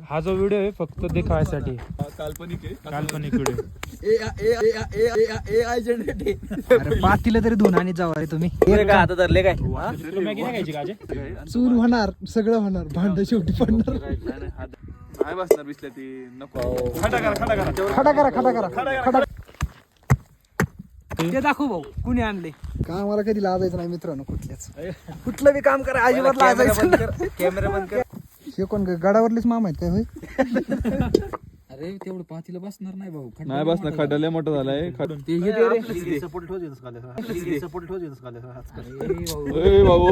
हा जो व्हिडिओ आहे फक्त देखाव्यासाठी, काल्पनिक आहे. काल्पनिक व्हिडिओ. AI generated. अरे पातीला तरी धुवून आणि जाऊ रे तुम्ही. आता धरले काय मॅगी नाही खायची का अजय? चूल होणार, सगळं होणार, भांड शेवटी पडणार. नाही बसणार बिसल्या ती नको. खडा करा खडा करा. खडा करा, खडा करा, खडा. ते दाखव भाऊ कुणी आणले. कामाला कधी लाजायचं नाही मित्रांनो, कुठलं बी काम करा अजिबात लाजायचं नाही. कॅमेरा बंद कर. हे कोण गडावरलीच मामा आहेत काय होय? अरे तेवढं पातीला बसणार नाही भाऊ. नाही बसणार, खड्डा लय मोठा झालाय. ते हे दे रे. सपोर्ट ठेवू देतस काले. ए बाबू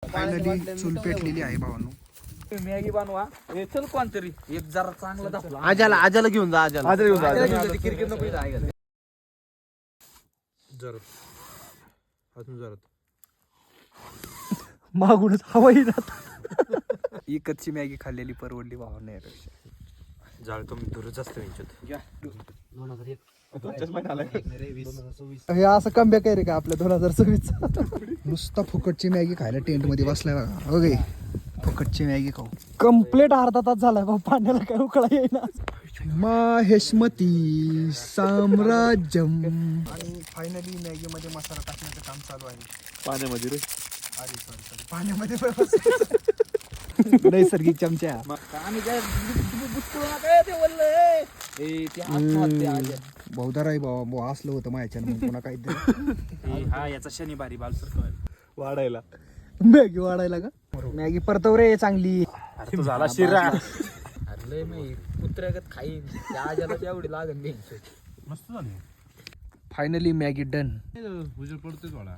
फायनली चूल पेटलेली आहे भावांनो. मॅगी बनवा. हे चल कोणतरी एक जरा चांगला दाखला. आजाला घेऊन जा. आजाला घेऊन जा. क्रिकेट नको इथं आहे का? मागूनच हवा येणार. एकची मॅगी खाल्लेली परवडली भावांनो यापेक्षा. जाळतो मी दूर जास्त हे असं कमबॅक आहे रे का आपल्या 2026 नुसता फुकटची मॅगी खायला टेंट मध्ये बसलाय बघा. ओके फुकटची मॅगी खाऊ. कम्प्लीट अर्धा तास झालाय बाबा, पाण्याला काय उकळा येईना. माहेशमती साम्राज्यम. आणि फायनली मॅगी मध्ये मसाला टाकण्याचं काम चालू आहे. पाण्यामध्ये रे. सॉरी पाण्यामध्ये नैसर्गिक चमच्या. आम्ही काय बुचकळू नका ते बोलले. ए ते आत्महत्या आहे. बहुधा राही बाबा असलं होतं माझ्या मग पुन्हा काहीतरी. हा याचा शनिवारी बालसर वाढायला मॅगी वाढायला का? मॅगी परतव रे चांगली. झाला शिरा. अरे मी कुत्र्यागत खाईन. त्या आजाला जेवढी लागेल मस्त झाली. Finally Maggi done. उजेड पडतोय थोडा.